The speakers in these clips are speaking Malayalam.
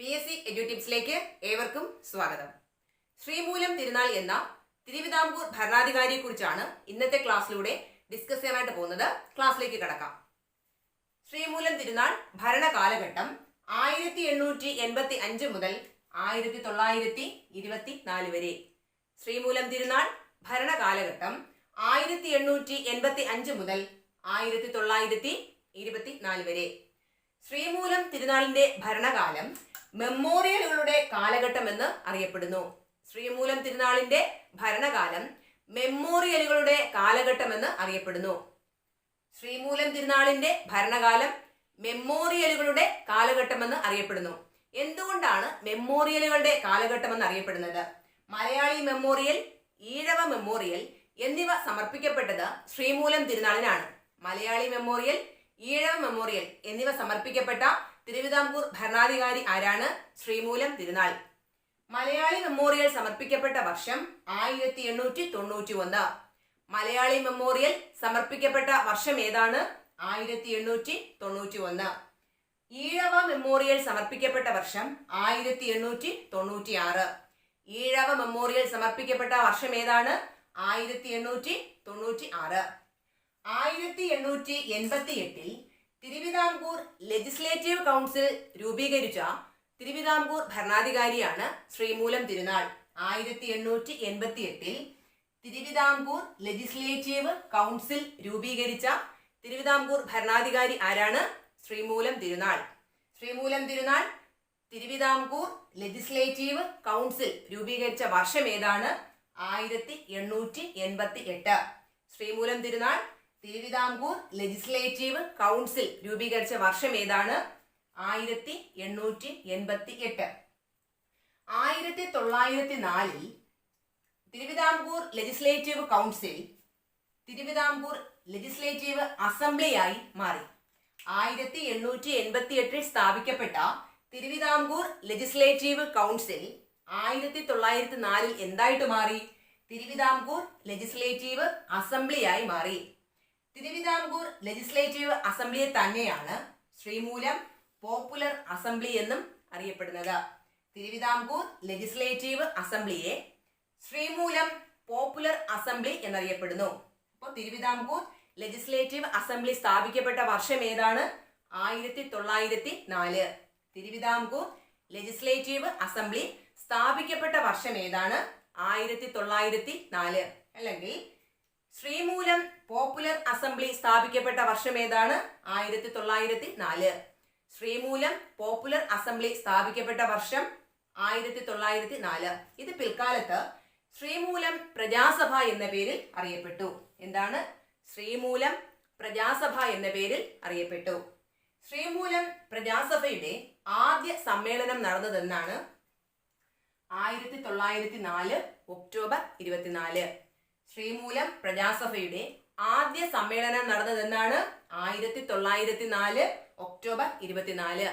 PSC എഡ്യൂടിപ്സിലേക്ക് ഏവർക്കും സ്വാഗതം. ശ്രീമൂലം തിരുനാൾ എന്ന തിരുവിതാംകൂർ ഭരണാധികാരിയെ കുറിച്ചാണ് ഇന്നത്തെ ക്ലാസ്സിലൂടെ ഡിസ്കസ് ചെയ്യാനായിട്ട് പോകുന്നത്. ക്ലാസ്സിലേക്ക് കടക്കാം. ശ്രീമൂലം തിരുനാൾ ഭരണകാലഘട്ടം 1885 മുതൽ 1924 വരെ. ശ്രീമൂലം തിരുനാൾ ഭരണകാലഘട്ടം 1885 മുതൽ 1924 വരെ. ശ്രീമൂലം തിരുനാളിന്റെ ഭരണകാലം മെമ്മോറിയലുകളുടെ കാലഘട്ടം എന്ന് അറിയപ്പെടുന്നു. ശ്രീമൂലം തിരുനാളിന്റെ ഭരണകാലം മെമ്മോറിയലുകളുടെ കാലഘട്ടം എന്ന് അറിയപ്പെടുന്നു. ശ്രീമൂലം തിരുനാളിന്റെ ഭരണകാലം മെമ്മോറിയലുകളുടെ കാലഘട്ടം എന്ന് അറിയപ്പെടുന്നു. എന്തുകൊണ്ടാണ് മെമ്മോറിയലുകളുടെ കാലഘട്ടം എന്ന് അറിയപ്പെടുന്നത്? മലയാളി മെമ്മോറിയൽ, ഈഴവ മെമ്മോറിയൽ എന്നിവ സമർപ്പിക്കപ്പെട്ടത് ശ്രീമൂലം തിരുനാളിനാണ്. മലയാളി മെമ്മോറിയൽ, ഈഴവ മെമ്മോറിയൽ എന്നിവ സമർപ്പിക്കപ്പെട്ട തിരുവിതാംകൂർ ഭരണാധികാരി ആരാണ്? ശ്രീമൂലം തിരുനാൾ. മലയാളി മെമ്മോറിയൽ സമർപ്പിക്കപ്പെട്ട വർഷം 1891. മലയാളി മെമ്മോറിയൽ സമർപ്പിക്കപ്പെട്ട വർഷം ഏതാണ്? 1891. ഈഴവ മെമ്മോറിയൽ സമർപ്പിക്കപ്പെട്ട വർഷം 1896. ഈഴവ മെമ്മോറിയൽ സമർപ്പിക്കപ്പെട്ട വർഷം ഏതാണ്? 1896. 1888 തിരുവിതാംകൂർ ലെജിസ്ലേറ്റീവ് കൗൺസിൽ രൂപീകരിച്ച തിരുവിതാംകൂർ ഭരണാധികാരിയാണ് ശ്രീമൂലം തിരുനാൾ. 1888 തിരുവിതാംകൂർ ലെജിസ്ലേറ്റീവ് കൗൺസിൽ രൂപീകരിച്ച തിരുവിതാംകൂർ ഭരണാധികാരി ആരാണ്? ശ്രീമൂലം തിരുനാൾ. ശ്രീമൂലം തിരുനാൾ തിരുവിതാംകൂർ ലെജിസ്ലേറ്റീവ് കൗൺസിൽ രൂപീകരിച്ച വർഷം ഏതാണ്? 1888. ശ്രീമൂലം തിരുനാൾ തിരുവിതാംകൂർ ലെജിസ്ലേറ്റീവ് കൗൺസിൽ രൂപീകരിച്ച വർഷം ഏതാണ്? 1888. 1904 Thiruvithamkoor legislative council Thiruvithamkoor legislative അസംബ്ലിയായി മാറി. 1888 സ്ഥാപിക്കപ്പെട്ട തിരുവിതാംകൂർ ലെജിസ്ലേറ്റീവ് കൗൺസിൽ 1904 എന്തായിട്ട് മാറി? തിരുവിതാംകൂർ ലെജിസ്ലേറ്റീവ് അസംബ്ലിയായി മാറി. തിരുവിതാംകൂർ ലെജിസ്ലേറ്റീവ് അസംബ്ലിയെ തന്നെയാണ് ശ്രീമൂലം പോപ്പുലർ അസംബ്ലി എന്നും അറിയപ്പെടുന്നത്. തിരുവിതാംകൂർ ലെജിസ്ലേറ്റീവ് അസംബ്ലിയെ ശ്രീമൂലം പോപ്പുലർ അസംബ്ലി എന്നറിയപ്പെടുന്നു. അപ്പോൾ തിരുവിതാംകൂർ ലെജിസ്ലേറ്റീവ് അസംബ്ലി സ്ഥാപിക്കപ്പെട്ട വർഷം ഏതാണ്? 1904. തിരുവിതാംകൂർ ലെജിസ്ലേറ്റീവ് അസംബ്ലി സ്ഥാപിക്കപ്പെട്ട വർഷം ഏതാണ്? 1904. അല്ലെങ്കിൽ ശ്രീമൂലം പോപ്പുലർ അസംബ്ലി സ്ഥാപിക്കപ്പെട്ട വർഷം ഏതാണ്? 1904. ശ്രീമൂലം പോപ്പുലർ അസംബ്ലി സ്ഥാപിക്കപ്പെട്ട വർഷം 1904. ഇത് പിൽക്കാലത്ത് ശ്രീമൂലം പ്രജാസഭ എന്ന പേരിൽ അറിയപ്പെട്ടു. എന്താണ്? ശ്രീമൂലം പ്രജാസഭ എന്ന പേരിൽ അറിയപ്പെട്ടു. ശ്രീമൂലം പ്രജാസഭയുടെ ആദ്യ സമ്മേളനം നടന്നതെന്നാണ്? 1904 ഒക്ടോബർ 24. ശ്രീമൂലം പ്രജാസഭയുടെ ആദ്യ സമ്മേളനം നടന്നതെന്നാണ്? 1904 ഒക്ടോബർ 24.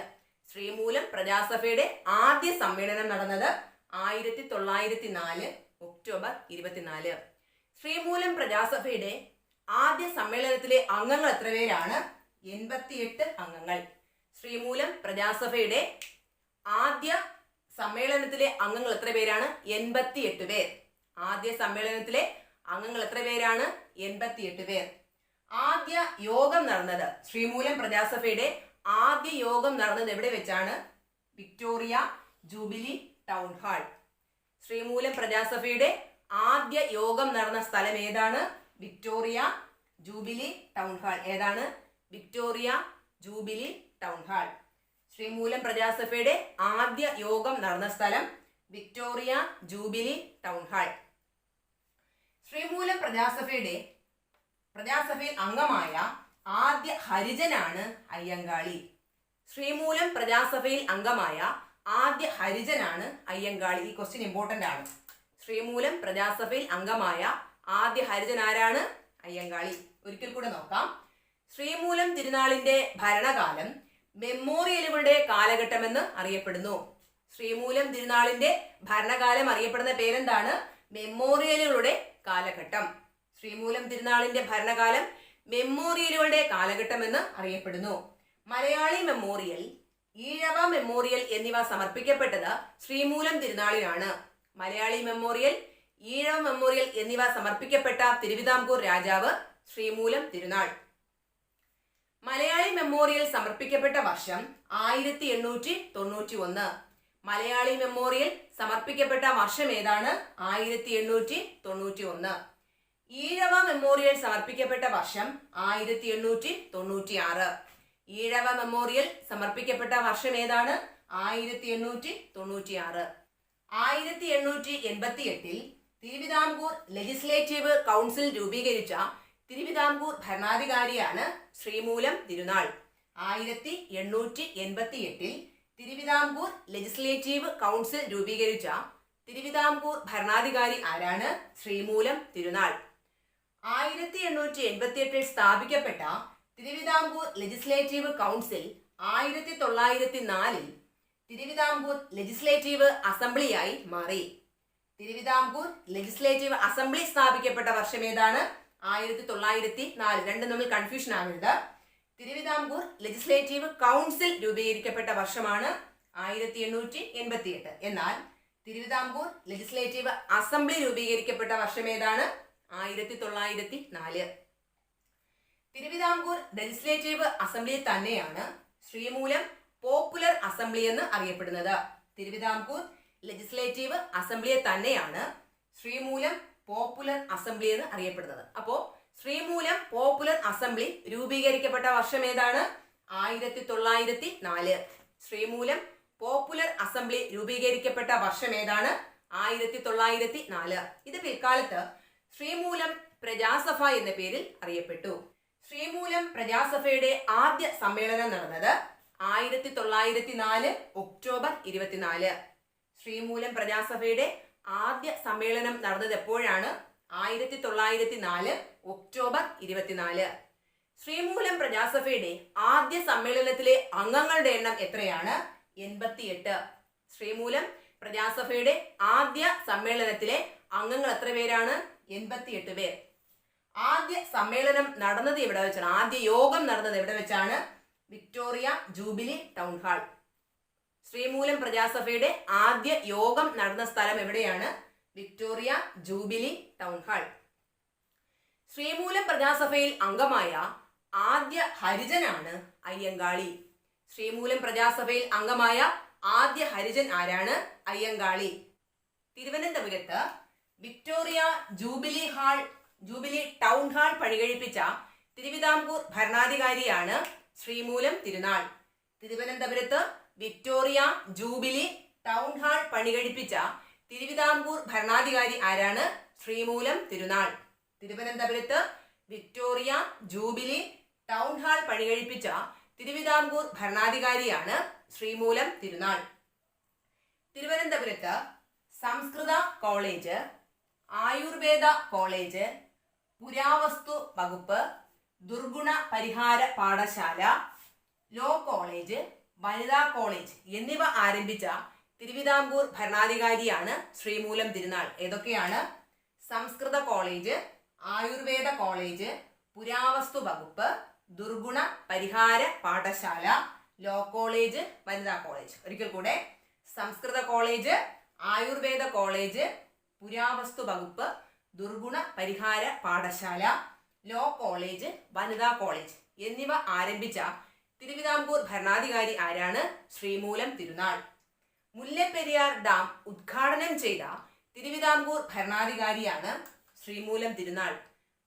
ശ്രീമൂലം പ്രജാസഭയുടെ ആദ്യ സമ്മേളനം നടന്നത് 1904 ഒക്ടോബർ 24. ശ്രീമൂലം പ്രജാസഭയുടെ ആദ്യ സമ്മേളനത്തിലെ അംഗങ്ങൾ എത്ര പേരാണ്? 88 അംഗങ്ങൾ. ശ്രീമൂലം പ്രജാസഭയുടെ ആദ്യ സമ്മേളനത്തിലെ അംഗങ്ങൾ എത്ര പേരാണ്? 88 പേർ. ആദ്യ സമ്മേളനത്തിലെ അംഗങ്ങൾ എത്ര പേരാണ്? 88 പേർ. ആദ്യ യോഗം നടന്നത്, ശ്രീമൂലം പ്രജാസഭയുടെ ആദ്യ യോഗം നടന്നത് എവിടെ വെച്ചാണ്? Victoria jubilee town hall. Sreemoolam പ്രജാസഭയുടെ ആദ്യ യോഗം നടന്ന സ്ഥലം ഏതാണ്? Victoria jubilee town hall. ഏതാണ്? Victoria jubilee town hall. Sreemoolam പ്രജാസഭയുടെ ആദ്യ യോഗം നടന്ന സ്ഥലം Victoria jubilee town hall. Sreemoolam പ്രജാസഭയിൽ അംഗമായ ആദ്യ ഹരിജനാണ് അയ്യങ്കാളി. ശ്രീമൂലം പ്രജാസഭയിൽ അംഗമായ ആദ്യ ഹരിജനാണ് അയ്യങ്കാളി. ഈ ക്വസ്റ്റ്യൻ ഇമ്പോർട്ടന്റ് ആണ്. ശ്രീമൂലം പ്രജാസഭയിൽ അംഗമായ ആദ്യ ഹരിജൻ ആരാണ്? അയ്യങ്കാളി. ഒരിക്കൽ കൂടെ നോക്കാം. ശ്രീമൂലം തിരുനാളിന്റെ ഭരണകാലം മെമ്മോറിയലുകളുടെ കാലഘട്ടമെന്ന് അറിയപ്പെടുന്നു. ശ്രീമൂലം തിരുനാളിന്റെ ഭരണകാലം അറിയപ്പെടുന്ന പേരെന്താണ്? മെമ്മോറിയലുകളുടെ കാലഘട്ടം. ശ്രീമൂലം തിരുനാളിന്റെ ഭരണകാലം മെമ്മോറിയലുകളുടെ കാലഘട്ടം എന്ന് അറിയപ്പെടുന്നു. മലയാളി മെമ്മോറിയൽ, ഈഴവ മെമ്മോറിയൽ എന്നിവ സമർപ്പിക്കപ്പെട്ടത് ശ്രീമൂലം തിരുനാളിനാണ്. മലയാളി മെമ്മോറിയൽ, ഈഴവ മെമ്മോറിയൽ എന്നിവ സമർപ്പിക്കപ്പെട്ട തിരുവിതാംകൂർ രാജാവ് ശ്രീമൂലം തിരുനാൾ. മലയാളി മെമ്മോറിയൽ സമർപ്പിക്കപ്പെട്ട വർഷം 1891. മലയാളി മെമ്മോറിയൽ സമർപ്പിക്കപ്പെട്ട വർഷം ഏതാണ്? 1891. ഈഴവ മെമ്മോറിയൽ സമർപ്പിക്കപ്പെട്ട വർഷം 1896. ഈഴവ മെമ്മോറിയൽ സമർപ്പിക്കപ്പെട്ട വർഷം ഏതാണ്? 1896. 1888 തിരുവിതാംകൂർ ലെജിസ്ലേറ്റീവ് കൗൺസിൽ രൂപീകരിച്ച തിരുവിതാംകൂർ ഭരണാധികാരിയാണ് ശ്രീമൂലം തിരുനാൾ. 1888 തിരുവിതാംകൂർ ലെജിസ്ലേറ്റീവ് കൗൺസിൽ രൂപീകരിച്ച തിരുവിതാംകൂർ ഭരണാധികാരി ആരാണ്? ശ്രീമൂലം തിരുനാൾ. 1888 സ്ഥാപിക്കപ്പെട്ട Thiruvithamkoor legislative council 1904 Thiruvithamkoor legislative അസംബ്ലിയായി മാറി. തിരുവിതാംകൂർ ലെജിസ്ലേറ്റീവ് അസംബ്ലി സ്ഥാപിക്കപ്പെട്ട വർഷം ഏതാണ്? 1904. രണ്ടും തമ്മിൽ കൺഫ്യൂഷൻ ആകരുത്. തിരുവിതാംകൂർ ലെജിസ്ലേറ്റീവ് കൗൺസിൽ രൂപീകരിക്കപ്പെട്ട വർഷമാണ് 1888. എന്നാൽ തിരുവിതാംകൂർ ലെജിസ്ലേറ്റീവ് അസംബ്ലി രൂപീകരിക്കപ്പെട്ട വർഷം ഏതാണ്? 1904. തിരുവിതാംകൂർ ലെജിസ്ലേറ്റീവ് അസംബ്ലി തന്നെയാണ് ശ്രീമൂലം പോപ്പുലർ അസംബ്ലി എന്ന് അറിയപ്പെടുന്നത്. തിരുവിതാംകൂർ ലെജിസ്ലേറ്റീവ് അസംബ്ലിയെ തന്നെയാണ് ശ്രീമൂലം പോപ്പുലർ അസംബ്ലി എന്ന് അറിയപ്പെടുന്നത്. അപ്പോ ശ്രീമൂലം പോപ്പുലർ അസംബ്ലി രൂപീകരിക്കപ്പെട്ട വർഷം ഏതാണ്? 1904. ശ്രീമൂലം പോപ്പുലർ അസംബ്ലി രൂപീകരിക്കപ്പെട്ട വർഷം ഏതാണ്? 1904. ഇത് പിൽക്കാലത്ത് ശ്രീമൂലം പ്രജാസഭ എന്ന പേരിൽ അറിയപ്പെട്ടു. ശ്രീമൂലം പ്രജാസഭയുടെ ആദ്യ സമ്മേളനം നടന്നത് 1904 ഒക്ടോബർ 24. ശ്രീമൂലം പ്രജാസഭയുടെ ആദ്യ സമ്മേളനം നടന്നത് എപ്പോഴാണ്? 1904 ഒക്ടോബർ 24. ശ്രീമൂലം പ്രജാസഭയുടെ ആദ്യ സമ്മേളനത്തിലെ അംഗങ്ങളുടെ എണ്ണം എത്രയാണ്? 88. ശ്രീമൂലം പ്രജാസഭയുടെ ആദ്യ സമ്മേളനത്തിലെ അംഗങ്ങൾ എത്ര പേരാണ്? 88 പേർ. ആദ്യ സമ്മേളനം നടന്നത് എവിടെ വെച്ചാണ്? ആദ്യ യോഗം നടന്നത് എവിടെ വെച്ചാണ്? Victoria jubilee town hall. Sreemoolam പ്രജാസഭയുടെ ആദ്യ യോഗം നടന്ന സ്ഥലം എവിടെയാണ്? Victoria jubilee town hall. Sreemoolam പ്രജാസഭയിൽ അംഗമായ ആദ്യ ഹരിജനാണ് അയ്യങ്കാളി. ശ്രീമൂലം പ്രജാസഭയിൽ അംഗമായ ആദ്യ ഹരിജൻ ആരാണ്? അയ്യങ്കാളി. തിരുവനന്തപുരത്ത് വിക്ടോറിയ ജൂബിലി ടൗൺ ഹാൾ പണികഴിപ്പിച്ച തിരുവിതാംകൂർ ഭരണാധികാരിയാണ് ശ്രീമൂലം തിരുനാൾ. തിരുവനന്തപുരത്ത് വിക്ടോറിയ ജൂബിലി ടൗൺ ഹാൾ പണികഴിപ്പിച്ച തിരുവിതാംകൂർ ഭരണാധികാരി ആരാണ്? ശ്രീമൂലം തിരുനാൾ. തിരുവനന്തപുരത്ത് വിക്ടോറിയ ജൂബിലി ടൗൺ ഹാൾ പണികഴിപ്പിച്ച തിരുവിതാംകൂർ ഭരണാധികാരിയാണ് ശ്രീമൂലം തിരുനാൾ. തിരുവനന്തപുരത്ത് സംസ്കൃത കോളേജ്, ആയുർവേദ കോളേജ്, പുരാവസ്തു വകുപ്പ്, ദുർഗുണ പരിഹാര പാഠശാല, ലോ കോളേജ്, വനിതാ കോളേജ് എന്നിവ ആരംഭിച്ച തിരുവിതാംകൂർ ഭരണാധികാരിയാണ് ശ്രീമൂലം തിരുനാൾ. ഏതൊക്കെയാണ്? സംസ്കൃത കോളേജ്, ആയുർവേദ കോളേജ്, പുരാവസ്തു വകുപ്പ്, ദുർഗുണ പരിഹാര പാഠശാല, ലോ കോളേജ്, വനിതാ കോളേജ്. ഒരിക്കൽ കൂടെ: സംസ്കൃത കോളേജ്, ആയുർവേദ കോളേജ്, പുരാവസ്തു വകുപ്പ്, ദുർഗുണ പരിഹാര പാഠശാല, ലോ കോളേജ്, വനിതാ കോളേജ് എന്നിവ ആരംഭിച്ച തിരുവിതാംകൂർ ഭരണാധികാരി ആരാണ്? ശ്രീമൂലം തിരുനാൾ. മുല്ലപ്പെരിയാർ ഡാം ഉദ്ഘാടനം ചെയ്ത തിരുവിതാംകൂർ ഭരണാധികാരിയാണ് ശ്രീമൂലം തിരുനാൾ.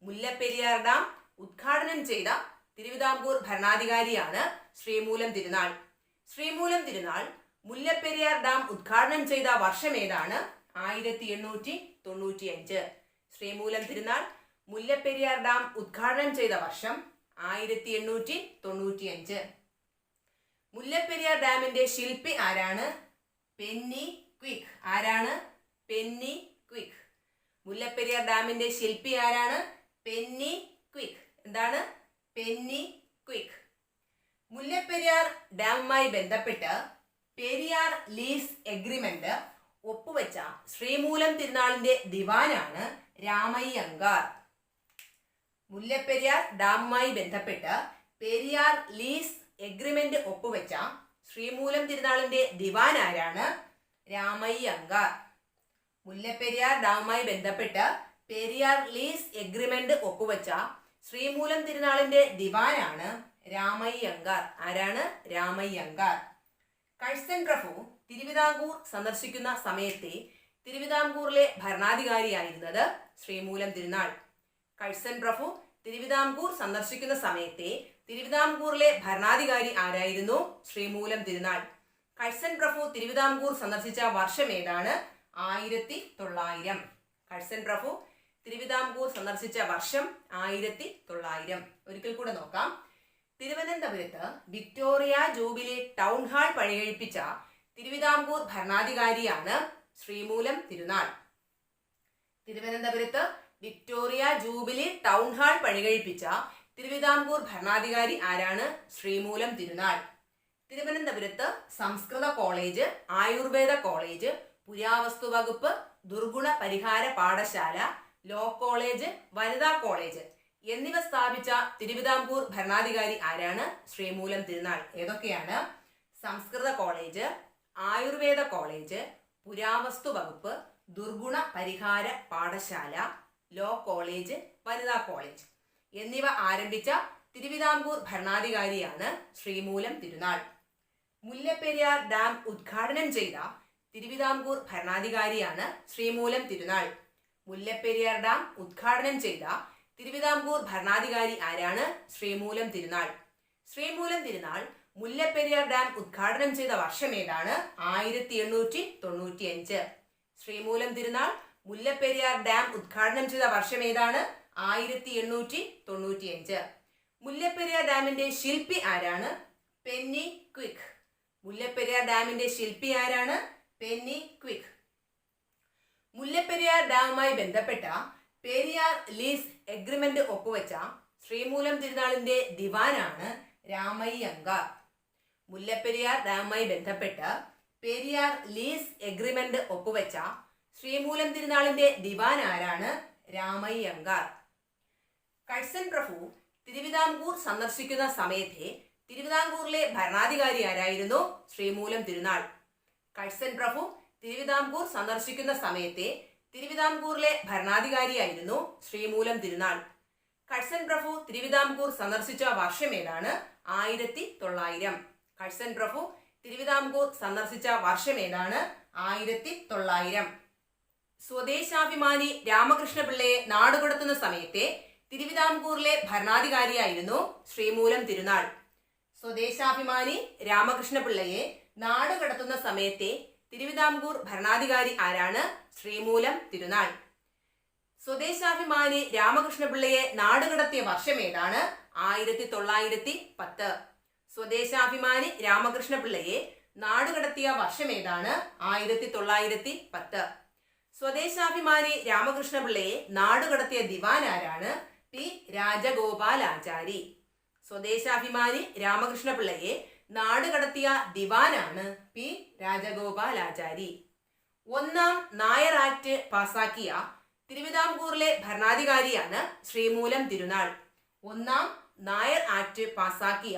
മുല്ലപ്പെരിയാർ ഡാം ഉദ്ഘാടനം ചെയ്ത തിരുവിതാംകൂർ ഭരണാധികാരിയാണ് ശ്രീമൂലം തിരുനാൾ. ശ്രീമൂലം തിരുനാൾ മുല്ലപ്പെരിയാർ ഡാം ഉദ്ഘാടനം ചെയ്ത വർഷം ഏതാണ്? 1895. ശ്രീമൂലം തിരുനാൾ മുല്ലപ്പെരിയാർ ഡാം ഉദ്ഘാടനം ചെയ്ത വർഷം 1895. മുല്ലപ്പെരിയാർ ഡാമിന്റെ ശില്പി ആരാണ്? Pennycuick. ആരാണ്? Pennycuick. മുല്ലപ്പെരിയാർ ഡാമിന്റെ ശില്പി ആരാണ്? Pennycuick. എന്താണ്? Pennycuick. മുല്ലപ്പെരിയാർ ഡാമുമായി ബന്ധപ്പെട്ട് പെരിയാർ ലീസ് എഗ്രിമെന്റ് ഒപ്പുവെച്ച ശ്രീമൂലം തിരുനാളിന്റെ ദിവാനാണ് രാമയ്യങ്കാർ. മുല്ലപ്പെരിയാർ ഡാമുമായി ബന്ധപ്പെട്ട് പെരിയാർ ലീസ് എഗ്രിമെന്റ് ഒപ്പുവെച്ച ശ്രീമൂലം തിരുനാളിന്റെ ദിവാൻ ആരാണ്? രാമയ്യങ്കാർ. മുല്ലപ്പെരിയാർ ഡാമുമായി ബന്ധപ്പെട്ട് പെരിയാർ ലീസ് എഗ്രിമെന്റ് ഒപ്പുവെച്ച ശ്രീമൂലം തിരുനാളിന്റെ ദിവാനാണ് രാമയ്യങ്കാർ. ആരാണ്? രാമയ്യങ്കാർ. കഴ്സൺ പ്രഭു തിരുവിതാംകൂർ സന്ദർശിക്കുന്ന സമയത്തെ തിരുവിതാംകൂറിലെ ഭരണാധികാരിയായിരുന്നത് ശ്രീമൂലം തിരുനാൾ. കഴ്സൺ പ്രഭു തിരുവിതാംകൂർ സന്ദർശിക്കുന്ന സമയത്തെ തിരുവിതാംകൂറിലെ ഭരണാധികാരി ആരായിരുന്നു? ശ്രീമൂലം തിരുനാൾ. കഴ്സൺ പ്രഭു തിരുവിതാംകൂർ സന്ദർശിച്ച വർഷം ഏതാണ്? 1900. കഴ്സൺ പ്രഭു തിരുവിതാംകൂർ സന്ദർശിച്ച വർഷം 1900. ഒരിക്കൽ കൂടെ നോക്കാം. തിരുവനന്തപുരത്ത് വിക്ടോറിയ ജൂബിലി ടൗൺ ഹാൾ പണികഴിപ്പിച്ച തിരുവിതാംകൂർ ഭരണാധികാരിയാണ് ശ്രീമൂലം തിരുനാൾ. തിരുവനന്തപുരത്ത് വിക്ടോറിയ ജൂബിലി ടൗൺ ഹാൾ പണികഴിപ്പിച്ച തിരുവിതാംകൂർ ഭരണാധികാരി ആരാണ്? ശ്രീമൂലം തിരുനാൾ. തിരുവനന്തപുരത്ത് സംസ്കൃത കോളേജ്, ആയുർവേദ കോളേജ്, പുരാവസ്തു വകുപ്പ്, ദുർഗുണ പരിഹാര പാഠശാല, ലോ കോളേജ്, വനിതാ കോളേജ് എന്നിവ സ്ഥാപിച്ച തിരുവിതാംകൂർ ഭരണാധികാരി ആരാണ്? ശ്രീമൂലം തിരുനാൾ. ഏതൊക്കെയാണ്? സംസ്കൃത കോളേജ്, ആയുർവേദ കോളേജ്, പുരാവസ്തു വകുപ്പ്, ദുർഗുണ പരിഹാര പാഠശാല, ലോ കോളേജ്, വനിതാ കോളേജ് എന്നിവ ആരംഭിച്ച തിരുവിതാംകൂർ ഭരണാധികാരിയാണ് ശ്രീമൂലം തിരുനാൾ. മുല്ലപ്പെരിയാർ ഡാം ഉദ്ഘാടനം ചെയ്ത തിരുവിതാംകൂർ ഭരണാധികാരിയാണ് ശ്രീമൂലം തിരുനാൾ. മുല്ലപ്പെരിയാർ ഡാം ഉദ്ഘാടനം ചെയ്ത തിരുവിതാംകൂർ ഭരണാധികാരി ആരാണ്? ശ്രീമൂലം തിരുനാൾ. ശ്രീമൂലം തിരുനാൾ മുല്ലപ്പെരിയാർ ഡാം ഉദ്ഘാടനം ചെയ്ത വർഷം ഏതാണ്? 1895. ശ്രീമൂലം തിരുനാൾ മുല്ലപ്പെരിയാർ ഡാം ഉദ്ഘാടനം ചെയ്ത വർഷം ഏതാണ്? 1895. മുല്ലപ്പെരിയാർ ഡാമിന്റെ ശില്പി ആരാണ്? Pennycuick. മുല്ലപ്പെരിയാർ ഡാമിന്റെ ശില്പി ആരാണ്? Pennycuick. മുല്ലപ്പെരിയാർ ഡാമുമായി ബന്ധപ്പെട്ട പെരിയാർ ലീസ് എഗ്രിമെന്റ് ഒപ്പുവെച്ച ശ്രീമൂലം തിരുനാളിന്റെ ദിവാനാണ് രാമയ്യങ്കാർ. മുല്ലപ്പെരിയാർ ഡാമുമായി ബന്ധപ്പെട്ട് പെരിയാർ ലീസ് എഗ്രിമെന്റ് ഒപ്പുവെച്ച ശ്രീമൂലം തിരുനാളിന്റെ ദിവാൻ ആരാണ്? രാമയ്യങ്കാർ. കഴ്സൺ പ്രഭു തിരുവിതാംകൂർ സന്ദർശിക്കുന്ന സമയത്തെ തിരുവിതാംകൂറിലെ ഭരണാധികാരി ആരായിരുന്നു? ശ്രീമൂലം തിരുനാൾ. കഴ്സൺ പ്രഭു തിരുവിതാംകൂർ സന്ദർശിക്കുന്ന സമയത്തെ തിരുവിതാംകൂറിലെ ഭരണാധികാരിയായിരുന്നു ശ്രീമൂലം തിരുനാൾ. കഴ്സൺ പ്രഭു തിരുവിതാംകൂർ സന്ദർശിച്ച വർഷം ഏതാണ്? 1900. കഴ്സൺ പ്രഭു തിരുവിതാംകൂർ സന്ദർശിച്ച വർഷം ഏതാണ്? 1900. സ്വദേശാഭിമാനി രാമകൃഷ്ണപിള്ളയെ നാടുകടത്തുന്ന സമയത്തെ തിരുവിതാംകൂറിലെ ഭരണാധികാരിയായിരുന്നു ശ്രീമൂലം തിരുനാൾ. സ്വദേശാഭിമാനി രാമകൃഷ്ണപിള്ളയെ നാടുകടത്തുന്ന സമയത്തെ തിരുവിതാംകൂർ ഭരണാധികാരി ആരാണ്? ശ്രീമൂലം തിരുനാൾ. സ്വദേശാഭിമാനി രാമകൃഷ്ണപിള്ളയെ നാടുകടത്തിയ വർഷം ഏതാണ്? 1910. സ്വദേശാഭിമാനി രാമകൃഷ്ണപിള്ളയെ നാടുകടത്തിയ വർഷം ഏതാണ്? 1910. സ്വദേശാഭിമാനി രാമകൃഷ്ണപിള്ളയെ നാടുകടത്തിയ ദിവാൻ ആരാണ്? പി രാജഗോപാലാചാരി. സ്വദേശാഭിമാനി രാമകൃഷ്ണപിള്ളയെ നാടുകടത്തിയ ദിവാനാണ് പി രാജഗോപാലാചാരി. ഒന്നാം നായർ ആക്ട് പാസാക്കിയ തിരുവിതാംകൂറിലെ ഭരണാധികാരിയാണ് ശ്രീമൂലം തിരുനാൾ. ഒന്നാം നായർ ആക്ട് പാസാക്കിയ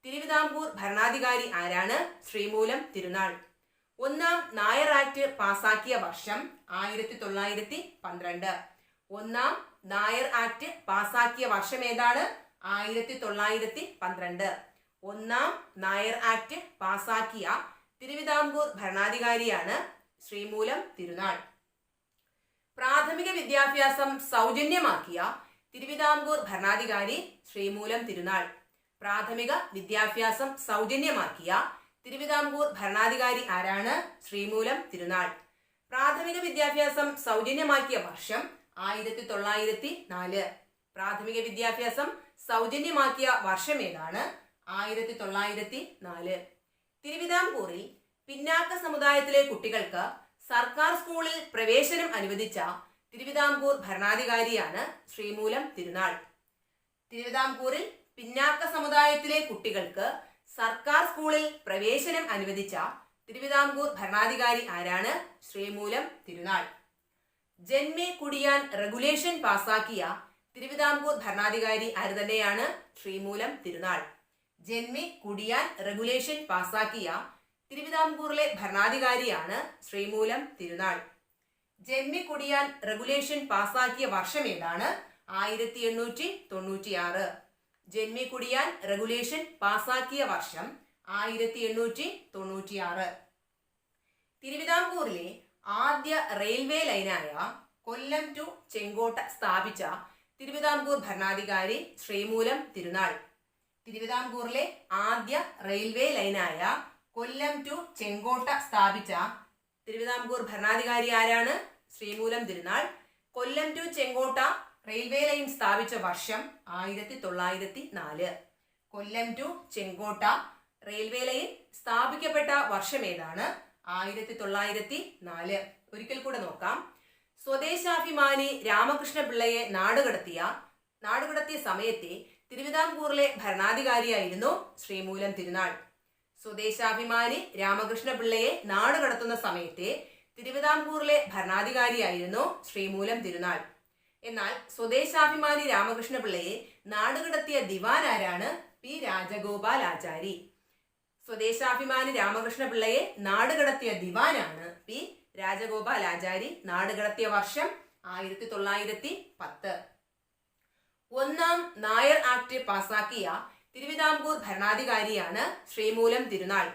തിരുവിതാംകൂർ ഭരണാധികാരി ആരാണ്? ശ്രീമൂലം തിരുനാൾ. ഒന്നാം നായർ ആക്ട് പാസാക്കിയ വർഷം 1912. ഒന്നാം നായർ ആക്ട് പാസാക്കിയ വർഷം ഏതാണ്? 1912. ഒന്നാം നായർ ആക്ട് പാസാക്കിയ തിരുവിതാംകൂർ ഭരണാധികാരിയാണ് ശ്രീമൂലം തിരുനാൾ. പ്രാഥമിക വിദ്യാഭ്യാസം സൗജന്യമാക്കിയ തിരുവിതാംകൂർ ഭരണാധികാരി ശ്രീമൂലം തിരുനാൾ. പ്രാഥമിക വിദ്യാഭ്യാസം സൗജന്യമാക്കിയ തിരുവിതാംകൂർ ഭരണാധികാരി ആരാണ്? ശ്രീമൂലം തിരുനാൾ. പ്രാഥമിക വിദ്യാഭ്യാസം സൗജന്യമാക്കിയ വർഷം 1904. പ്രാഥമിക വിദ്യാഭ്യാസം സൗജന്യമാക്കിയ വർഷം ഏതാണ്? 1904. തിരുവിതാംകൂറിൽ പിന്നാക്ക സമുദായത്തിലെ കുട്ടികൾക്ക് സർക്കാർ സ്കൂളിൽ പ്രവേശനം അനുവദിച്ച തിരുവിതാംകൂർ ഭരണാധികാരിയാണ് ശ്രീമൂലം തിരുനാൾ. തിരുവിതാംകൂറിൽ പിന്നാക്ക സമുദായത്തിലെ കുട്ടികൾക്ക് സർക്കാർ സ്കൂളിൽ പ്രവേശനം അനുവദിച്ച തിരുവിതാംകൂർ ഭരണാധികാരി ആരാണ്? ശ്രീമൂലം തിരുനാൾ. ജന്മി കുടിയാൻ റെഗുലേഷൻ പാസാക്കിയ തിരുവിതാംകൂർ ഭരണാധികാരി ആര് തന്നെയാണ്? ശ്രീമൂലം തിരുനാൾ. ജന്മി കുടിയാൻ റെഗുലേഷൻ പാസാക്കിയ തിരുവിതാംകൂറിലെ ഭരണാധികാരിയാണ് ശ്രീമൂലം തിരുനാൾ. ജന്മി കുടിയാൻ റെഗുലേഷൻ പാസാക്കിയ വർഷം ഏതാണ്? 1896. ജന്മി കുടിയാൻ റെഗുലേഷൻ പാസാക്കിയ വർഷം 1896. തിരുവിതാംകൂറിലെ ആദ്യ റെയിൽവേ ലൈനായ കൊല്ലം ടു ചെങ്കോട്ട സ്ഥാപിച്ച തിരുവിതാംകൂർ ഭരണാധികാരി ശ്രീമൂലം തിരുനാൾ. തിരുവിതാംകൂറിലെ ആദ്യ റെയിൽവേ ലൈനായ കൊല്ലം ടു ചെങ്കോട്ട സ്ഥാപിച്ച തിരുവിതാംകൂർ ഭരണാധികാരി ആരാണ്? ശ്രീമൂലം തിരുനാൾ. കൊല്ലം ടു ചെങ്കോട്ട റെയിൽവേ ലൈൻ സ്ഥാപിച്ച വർഷം 1904. കൊല്ലം ടു ചെങ്കോട്ട റെയിൽവേ ലൈൻ സ്ഥാപിക്കപ്പെട്ട വർഷം ഏതാണ്? 1904. ഒരിക്കൽ കൂടെ നോക്കാം. സ്വദേശാഭിമാനി രാമകൃഷ്ണ പിള്ളയെ നാടുകടത്തിയ സമയത്തെ തിരുവിതാംകൂറിലെ ഭരണാധികാരിയായിരുന്നു ശ്രീമൂലം തിരുനാൾ. സ്വദേശാഭിമാനി രാമകൃഷ്ണ പിള്ളയെ നാടുകടത്തുന്ന സമയത്തെ തിരുവിതാംകൂറിലെ ഭരണാധികാരിയായിരുന്നു ശ്രീമൂലം തിരുനാൾ. എന്നാൽ സ്വദേശാഭിമാനി രാമകൃഷ്ണ പിള്ളയെ നാടുകടത്തിയ ദിവാൻ ആരാണ്? പി രാജഗോപാലാചാരി. സ്വദേശാഭിമാനി രാമകൃഷ്ണ പിള്ളയെ നാടുകടത്തിയ ദിവാനാണ് പി രാജഗോപാലാചാരി. നാടുകടത്തിയ വർഷം 1910. ഒന്നാം നായർ ആക്ട് പാസാക്കിയ തിരുവിതാംകൂർ ഭരണാധികാരിയാണ് ശ്രീമൂലം തിരുനാൾ.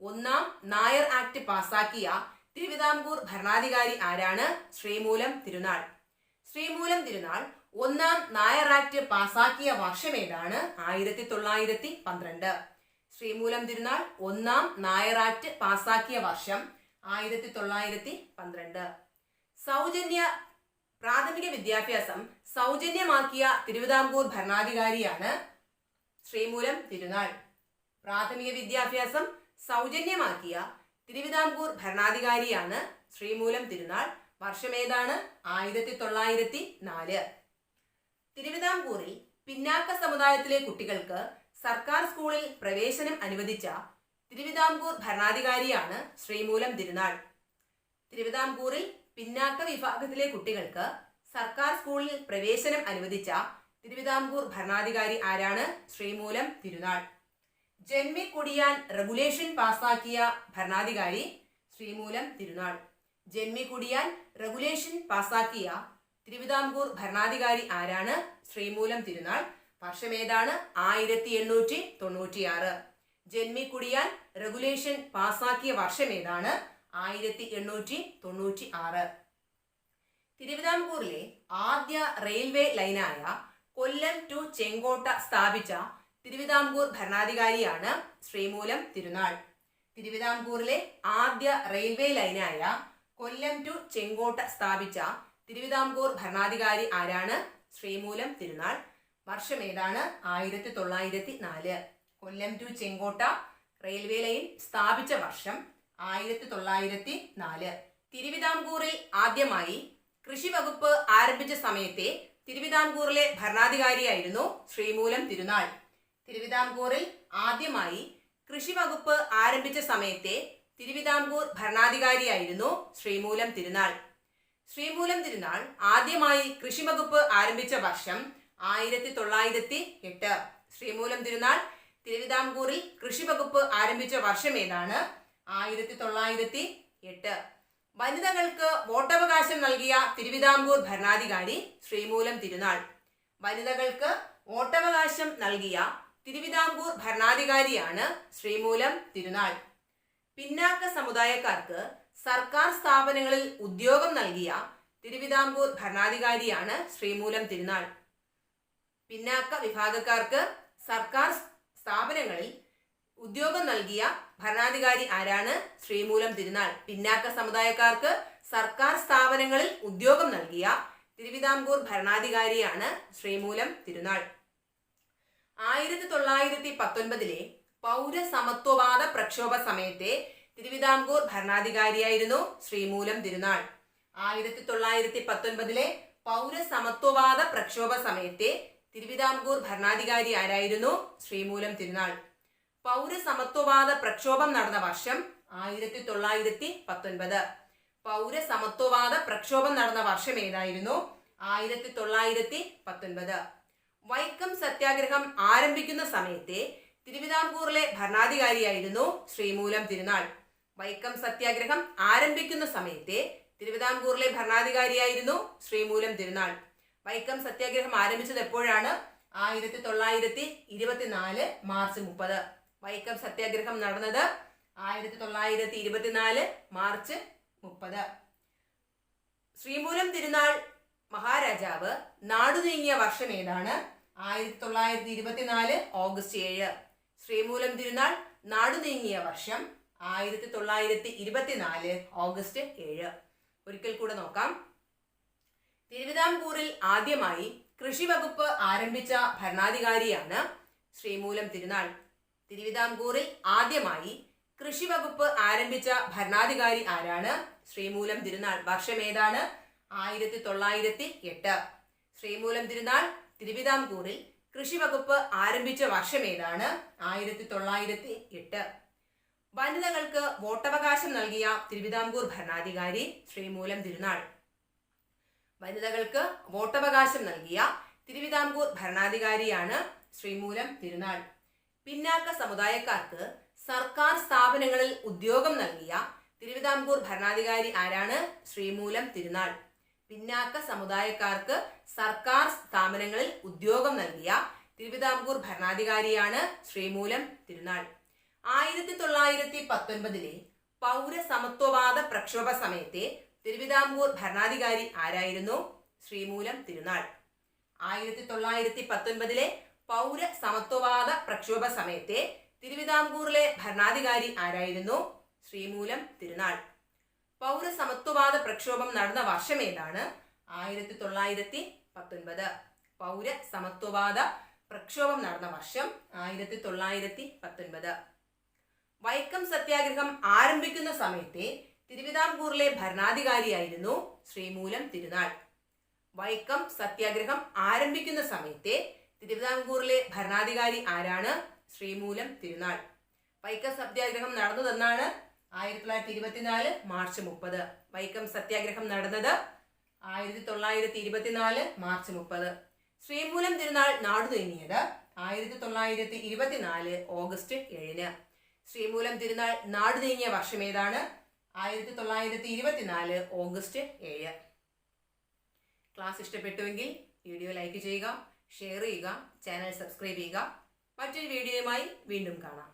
ഒന്നാം നായർ ആക്ട് പാസാക്കിയ തിരുവിതാംകൂർ ഭരണാധികാരി ആരാണ്? ശ്രീമൂലം തിരുനാൾ. ശ്രീമൂലം തിരുനാൾ ഒന്നാം നായർ ആക്ട് പാസാക്കിയ വർഷം ഏതാണ്? 1912. ശ്രീമൂലം തിരുനാൾ ഒന്നാം നായർ ആക്ട് പാസാക്കിയ വർഷം 1912. പ്രാഥമിക വിദ്യാഭ്യാസം സൗജന്യമാക്കിയ തിരുവിതാംകൂർ ഭരണാധികാരിയാണ് ശ്രീമൂലം തിരുനാൾ. പ്രാഥമിക വിദ്യാഭ്യാസം സൗജന്യമാക്കിയ തിരുവിതാംകൂർ ഭരണാധികാരിയാണ് ശ്രീമൂലം തിരുനാൾ. വർഷം ഏതാണ്? 1904. തിരുവിതാംകൂറിൽ പിന്നാക്ക സമുദായത്തിലെ കുട്ടികൾക്ക് സർക്കാർ സ്കൂളിൽ പ്രവേശനം അനുവദിച്ച തിരുവിതാംകൂർ ഭരണാധികാരിയാണ് ശ്രീമൂലം തിരുനാൾ. തിരുവിതാംകൂറിൽ പിന്നാക്ക വിഭാഗത്തിലെ കുട്ടികൾക്ക് സർക്കാർ സ്കൂളിൽ പ്രവേശനം അനുവദിച്ച തിരുവിതാംകൂർ ഭരണാധികാരി ആരാണ്? ശ്രീമൂലം തിരുനാൾ. ജന്മി കുടിയാൻ റെഗുലേഷൻ പാസാക്കിയ ഭരണാധികാരി ശ്രീമൂലം തിരുനാൾ. ജന്മി കുടിയാൻ റെഗുലേഷൻ പാസാക്കിയ തിരുവിതാംകൂർ ഭരണാധികാരി ആരാണ്? ശ്രീമൂലം തിരുനാൾ. വർഷം ഏതാണ്? 1896. ജന്മി കുടിയാൻ റെഗുലേഷൻ പാസാക്കിയ വർഷം ഏതാണ്? 1896. തിരുവിതാംകൂറിലെ ആദ്യ റെയിൽവേ ലൈനായ കൊല്ലം ടു ചെങ്കോട്ട സ്ഥാപിച്ച തിരുവിതാംകൂർ ഭരണാധികാരിയാണ് ശ്രീമൂലം തിരുനാൾ. തിരുവിതാംകൂറിലെ ആദ്യ റെയിൽവേ ലൈനായ കൊല്ലം ടു ചെങ്കോട്ട സ്ഥാപിച്ച തിരുവിതാംകൂർ ഭരണാധികാരി ആരാണ്? ശ്രീമൂലം തിരുനാൾ. വർഷം ഏതാണ്? 1904. കൊല്ലം ടു ചെങ്കോട്ട റെയിൽവേ ലൈൻ സ്ഥാപിച്ച വർഷം 1904. തിരുവിതാംകൂറിൽ ആദ്യമായി കൃഷി വകുപ്പ് ആരംഭിച്ച സമയത്തെ തിരുവിതാംകൂറിലെ ഭരണാധികാരിയായിരുന്നു ശ്രീമൂലം തിരുനാൾ. തിരുവിതാംകൂറിൽ ആദ്യമായി കൃഷി വകുപ്പ് ആരംഭിച്ച സമയത്തെ തിരുവിതാംകൂർ ഭരണാധികാരിയായിരുന്നു ശ്രീമൂലം തിരുനാൾ. ശ്രീമൂലം തിരുനാൾ ആദ്യമായി കൃഷി വകുപ്പ് ആരംഭിച്ച വർഷം 1908. ശ്രീമൂലം തിരുനാൾ തിരുവിതാംകൂറിൽ കൃഷി വകുപ്പ് ആരംഭിച്ച വർഷം ഏതാണ്? 1908. വനിതകൾക്ക് വോട്ടവകാശം നൽകിയ തിരുവിതാംകൂർ ഭരണാധികാരി ശ്രീമൂലം തിരുനാൾ. വനിതകൾക്ക് വോട്ടവകാശം നൽകിയ തിരുവിതാംകൂർ ഭരണാധികാരിയാണ് ശ്രീമൂലം തിരുനാൾ. പിന്നാക്ക സമുദായക്കാർക്ക് സർക്കാർ സ്ഥാപനങ്ങളിൽ ഉദ്യോഗം നൽകിയ തിരുവിതാംകൂർ ഭരണാധികാരിയാണ് ശ്രീമൂലം തിരുനാൾ. പിന്നാക്ക വിഭാഗക്കാർക്ക് സർക്കാർ സ്ഥാപനങ്ങളിൽ ഉദ്യോഗം നൽകിയ ഭരണാധികാരി ആരാണ്? ശ്രീമൂലം തിരുനാൾ. പിന്നാക്ക സമുദായക്കാർക്ക് സർക്കാർ സ്ഥാപനങ്ങളിൽ ഉദ്യോഗം നൽകിയ തിരുവിതാംകൂർ ഭരണാധികാരിയാണ് ശ്രീമൂലം തിരുനാൾ. 1919 പൗരസമത്വവാദ പ്രക്ഷോഭ സമയത്തെ തിരുവിതാംകൂർ ഭരണാധികാരിയായിരുന്നു ശ്രീമൂലം തിരുനാൾ. 1919 പൗരസമത്വവാദ പ്രക്ഷോഭ സമയത്തെ തിരുവിതാംകൂർ ഭരണാധികാരി ആരായിരുന്നു? ശ്രീമൂലം തിരുനാൾ. പൗരസമത്വവാദ പ്രക്ഷോഭം നടന്ന വർഷം 1919. പൗരസമത്വവാദ പ്രക്ഷോഭം നടന്ന വർഷം ഏതായിരുന്നു? 1919. വൈക്കം സത്യാഗ്രഹം ആരംഭിക്കുന്ന സമയത്തെ തിരുവിതാംകൂറിലെ ഭരണാധികാരിയായിരുന്നു ശ്രീമൂലം തിരുനാൾ. വൈക്കം സത്യാഗ്രഹം ആരംഭിക്കുന്ന സമയത്തെ തിരുവിതാംകൂറിലെ ഭരണാധികാരിയായിരുന്നു ശ്രീമൂലം തിരുനാൾ. വൈക്കം സത്യാഗ്രഹം ആരംഭിച്ചത് എപ്പോഴാണ്? 1924 മാർച്ച് 30. വൈക്കം സത്യാഗ്രഹം നടന്നത് 1924 മാർച്ച് 30. ശ്രീമൂലം തിരുനാൾ മഹാരാജാവ് നാടുനീങ്ങിയ വർഷം ഏതാണ്? 1924 ഓഗസ്റ്റ് 7. ശ്രീമൂലം തിരുനാൾ നാടുനീങ്ങിയ വർഷം 1924 ഓഗസ്റ്റ് 7. ഒരിക്കൽ കൂടെ നോക്കാം. തിരുവിതാംകൂറിൽ ആദ്യമായി കൃഷി വകുപ്പ് ആരംഭിച്ച ഭരണാധികാരിയാണ് ശ്രീമൂലം തിരുനാൾ. തിരുവിതാംകൂറിൽ ആദ്യമായി കൃഷി വകുപ്പ് ആരംഭിച്ച ഭരണാധികാരി ആരാണ്? ശ്രീമൂലം തിരുനാൾ. വർഷം ഏതാണ്? 1908. ശ്രീമൂലം തിരുനാൾ തിരുവിതാംകൂറിൽ കൃഷി വകുപ്പ് ആരംഭിച്ച വർഷം ഏതാണ്? 1908. വനിതകൾക്ക് വോട്ടവകാശം നൽകിയ തിരുവിതാംകൂർ ഭരണാധികാരി ശ്രീമൂലം തിരുനാൾ. വനിതകൾക്ക് വോട്ടവകാശം നൽകിയ തിരുവിതാംകൂർ ഭരണാധികാരിയാണ് ശ്രീമൂലം തിരുനാൾ. പിന്നാക്ക സമുദായക്കാർക്ക് സർക്കാർ സ്ഥാപനങ്ങളിൽ ഉദ്യോഗം നൽകിയ തിരുവിതാംകൂർ ഭരണാധികാരി ആരാണ്? ശ്രീമൂലം തിരുനാൾ. പിന്നാക്ക സമുദായക്കാർക്ക് സർക്കാർ സ്ഥാപനങ്ങളിൽ ഉദ്യോഗം നൽകിയ തിരുവിതാംകൂർ ഭരണാധികാരിയാണ് ശ്രീമൂലം തിരുനാൾ. 1919 പൗരസമത്വവാദ പ്രക്ഷോഭ സമയത്തെ തിരുവിതാംകൂർ ഭരണാധികാരി ആരായിരുന്നു? ശ്രീമൂലം തിരുനാൾ. 1919 പൗരസമത്വവാദ പ്രക്ഷോഭ സമയത്തെ തിരുവിതാംകൂറിലെ ഭരണാധികാരി ആരായിരുന്നു? ശ്രീമൂലം തിരുനാൾ. പൗരസമത്വവാദ പ്രക്ഷോഭം നടന്ന വർഷം ഏതാണ്? 1919. പൗരസമത്വവാദ പ്രക്ഷോഭം നടന്ന വർഷം 1919. വൈക്കം സത്യാഗ്രഹം ആരംഭിക്കുന്ന സമയത്തെ തിരുവിതാംകൂറിലെ ഭരണാധികാരിയായിരുന്നു ശ്രീമൂലം തിരുനാൾ. വൈക്കം സത്യാഗ്രഹം ആരംഭിക്കുന്ന സമയത്തെ തിരുവിതാംകൂറിലെ ഭരണാധികാരി ആരാണ്? ശ്രീമൂലം തിരുനാൾ. വൈക്കം സത്യാഗ്രഹം നടന്നതെന്നാണ്? 1924 മാർച്ച് 30. വൈക്കം സത്യാഗ്രഹം നടന്നത് 1924 മാർച്ച് 30. ശ്രീമൂലം തിരുനാൾ നാടുനീങ്ങിയത് 1924 ഓഗസ്റ്റ് 7. ശ്രീമൂലം തിരുനാൾ നാടുനീങ്ങിയ വർഷം ഏതാണ്? 1924 ഓഗസ്റ്റ് 7. ക്ലാസ് ഇഷ്ടപ്പെട്ടുവെങ്കിൽ വീഡിയോ ലൈക്ക് ചെയ്യുക, ഷെയർ ചെയ്യുക, ചാനൽ സബ്സ്ക്രൈബ് ചെയ്യുക. മറ്റൊരു വീഡിയോയുമായി വീണ്ടും കാണാം.